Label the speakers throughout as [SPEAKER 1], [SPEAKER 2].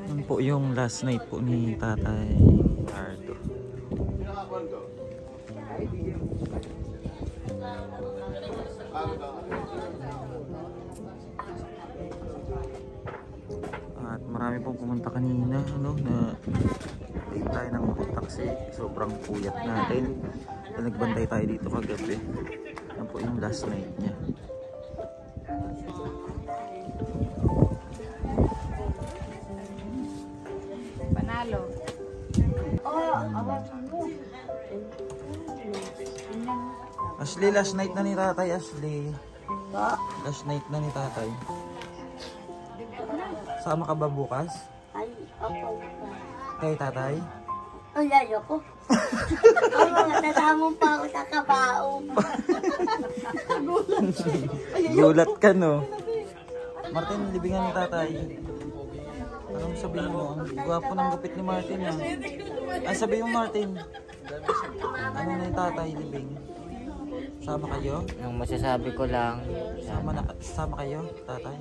[SPEAKER 1] Yan po yung last night po ni Tatay Ardo. At marami pong pumunta kanina, ano, na hindi tayo nang mapunta kasi sobrang puyat natin. So, nagbantay tayo dito kagabi. Yan po yung last night niya.
[SPEAKER 2] Panalo.
[SPEAKER 1] Ashley, last night na ni Tatay, Ashley. Last night na ni Tatay. Sama ka ba bukas?
[SPEAKER 3] Ay, ako.
[SPEAKER 1] Kay Tatay?
[SPEAKER 3] Ay, ayoko. Ang mga tatamong pa ako sa kabaong.
[SPEAKER 1] Gulat ka, no? Martin, libingan ni Tatay. Anong sabihin mo? Ang gwapo ng gupit ni Martin, ah. Ang sabihin mo, Martin? Ano na yung Tatay, libing? Sama kayo?
[SPEAKER 4] Yung masasabi ko lang,
[SPEAKER 1] Sama kayo, Tatay?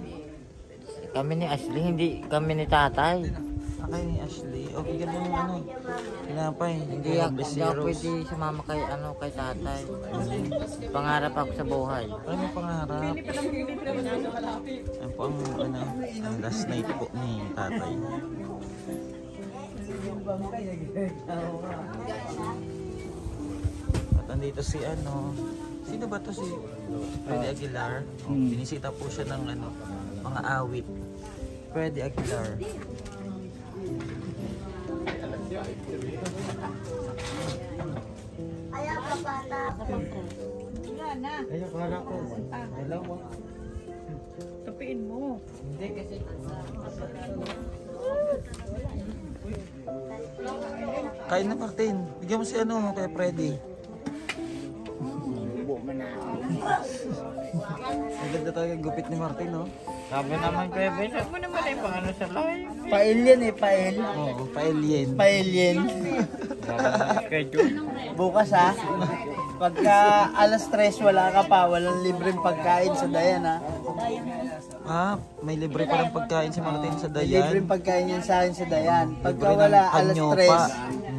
[SPEAKER 4] kami ni Ashley, hindi kami ni Tatay.
[SPEAKER 1] Akay ni Ashley. O, bigyan mo ng ano, pinapay.
[SPEAKER 4] Hindi ako pwede sumama kay, kay Tatay. Pangarap ako sa buhay.
[SPEAKER 1] Ano may pangarap? Yan po ang last night po ni Tatay. At andito si sino ba to, si Freddy Aguilar? Binisita po siya ng mga awit. Freddy Aguilar.
[SPEAKER 3] Ayaw ka bata.
[SPEAKER 4] Ayaw, kala ko. Hello mo.
[SPEAKER 2] Tapiin mo.
[SPEAKER 4] Hindi kasi.
[SPEAKER 1] Kain na, Martin. Bigyan mo si kay Freddy. Ang ganda talaga gupit ni Martin, no?
[SPEAKER 4] Sabi naman ko, sabi mo naman yung pang sa live.
[SPEAKER 5] Pailyan pail.
[SPEAKER 1] Oo, pa-alien.
[SPEAKER 5] Pailyan. Bukas ha. Pagka alas 3 wala ka pa, walang libreng pagkain sa Dayan ha.
[SPEAKER 1] May libre pa ng pagkain si Martin sa
[SPEAKER 5] May
[SPEAKER 1] Dayan.
[SPEAKER 5] libreng pagkain yan sa akin sa Dayan. Pagka
[SPEAKER 1] Libre ng
[SPEAKER 5] wala alas
[SPEAKER 1] panyopa.
[SPEAKER 5] 3,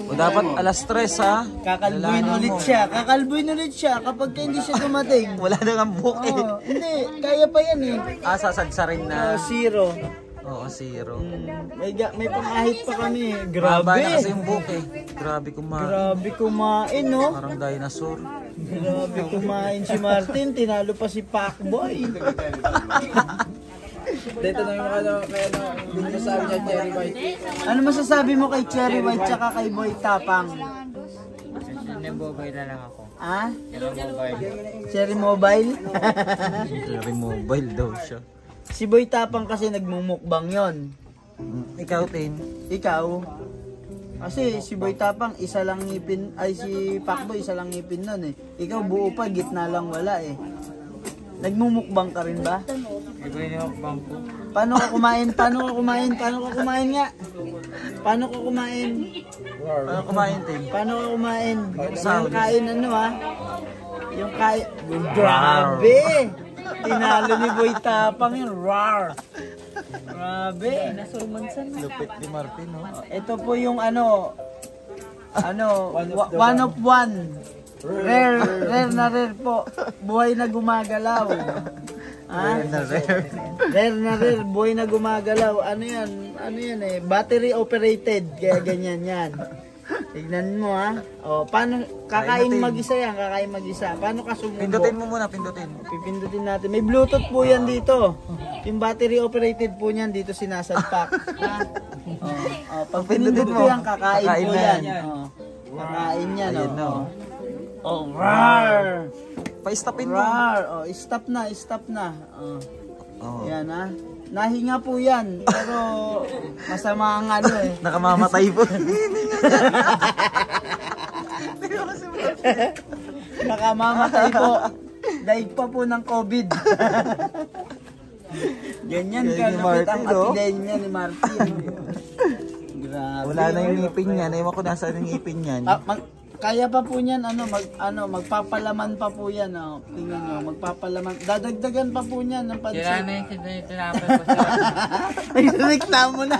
[SPEAKER 1] O dapat alas 3, ha?
[SPEAKER 5] kakalbuin ulit siya. Kakalbuin ulit siya kapag hindi siya dumating.
[SPEAKER 1] Wala na nga buhok eh.
[SPEAKER 5] Hindi, kaya pa yan eh.
[SPEAKER 1] Sasadsarin na.
[SPEAKER 5] Zero.
[SPEAKER 1] Oo, 0.
[SPEAKER 5] May pangahit pa kami.
[SPEAKER 1] Grabe na kasi
[SPEAKER 5] Grabe.
[SPEAKER 1] yung buhok eh. Grabe kumain.
[SPEAKER 5] Grabe kumain no.
[SPEAKER 1] Parang dinosaur.
[SPEAKER 5] Grabe kumain si Martin. Tinalo pa si Pacboy.
[SPEAKER 4] Dito na yung hindi masabi niya Cherry White.
[SPEAKER 5] Ano masasabi mo kay Cherry White tsaka kay Boy Tapang?
[SPEAKER 4] Sinabobay na lang ako.
[SPEAKER 5] Ah?
[SPEAKER 4] Sinabobay.
[SPEAKER 5] Cherry Mobile?
[SPEAKER 1] Cherry mobile daw siya.
[SPEAKER 5] Si Boy Tapang kasi nagmumukbang yon.
[SPEAKER 1] Ikaw, Tin.
[SPEAKER 5] Ikaw? Kasi si Boy Tapang isa lang ngipin, ay si Pacboy isa lang ngipin nun eh. Ikaw buo pa, gitna lang wala eh. Nagmumukbang ka rin ba?
[SPEAKER 4] Iba yung mukbang ko.
[SPEAKER 5] Paano ka kumain? Paano ka kumain? Paano ka kumain nga? Paano ka kumain?
[SPEAKER 1] Paano kumain, Tin?
[SPEAKER 5] Paano ka kumain?
[SPEAKER 1] Sound.
[SPEAKER 5] Yung kain yung kain. Grabe! Tinalo ni Boy Tapang yun. Rawr! Grabe!
[SPEAKER 1] Lupit ni Martin, no?
[SPEAKER 5] Ito po yung one of one. Rare na rare po. Buhay na gumagalaw.
[SPEAKER 1] Rare na rare.
[SPEAKER 5] Rare na rare, buhay na gumagalaw. Ano yan eh, battery operated. Kaya ganyan yan. Tignan mo ha. O, paano, kakain mag-isa yan, kakain mag-isa. Paano ka sumubo?
[SPEAKER 1] Pindutin mo muna, pindutin.
[SPEAKER 5] Pipindutin natin. May Bluetooth po yan dito. Yung battery operated po niyan dito sinasalpak. Ha? Pag pinindot mo yan, kakain po yan. Kakain yan.
[SPEAKER 1] Ayun, no?
[SPEAKER 5] Oh, rar!
[SPEAKER 1] Pa-stopin mo.
[SPEAKER 5] Rar! Oh, stop na.
[SPEAKER 1] Oh.
[SPEAKER 5] Yan ha. Nahinga po yan. Pero masama ang eh.
[SPEAKER 1] Nakamamatay po.
[SPEAKER 5] Nakamamatay po. Daig pa po ng COVID. Ganyan kalupit ang epidemya ni Martin. Grabe.
[SPEAKER 1] Wala na yung ngipin niya. Naiwan ko nasa yung ngipin niyan.
[SPEAKER 5] kaya pa po niyan, magpapalaman pa po yan. Oh. Tingnan nyo, magpapalaman. Dadagdagan pa po niyan ng pansit.
[SPEAKER 4] Sira na yung tinapay ko sila.
[SPEAKER 5] Nagreklamo na.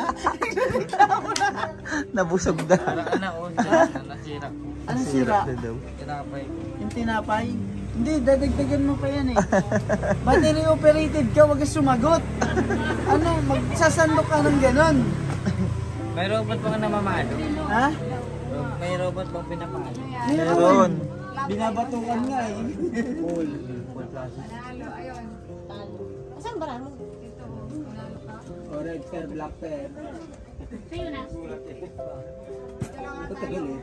[SPEAKER 1] Nabusog na.
[SPEAKER 4] Parang nasira.
[SPEAKER 5] Ano sira?
[SPEAKER 1] na daw.
[SPEAKER 4] Tinapay ko.
[SPEAKER 5] Yung tinapay? Hindi, dadagdagan mo pa yan eh. Battery operated ka, wag ka sumagot. Magsasandok ka ng ganon.
[SPEAKER 4] May robot bang namamalo?
[SPEAKER 5] Ha?
[SPEAKER 4] May robot bang pinapalo?
[SPEAKER 1] Meron.
[SPEAKER 5] Binabatukan nga eh.
[SPEAKER 2] Panalo, ayun.
[SPEAKER 3] Saan ba namin?
[SPEAKER 5] Red pair, black pair.
[SPEAKER 3] Sa'yo na.
[SPEAKER 5] Ito tagal eh.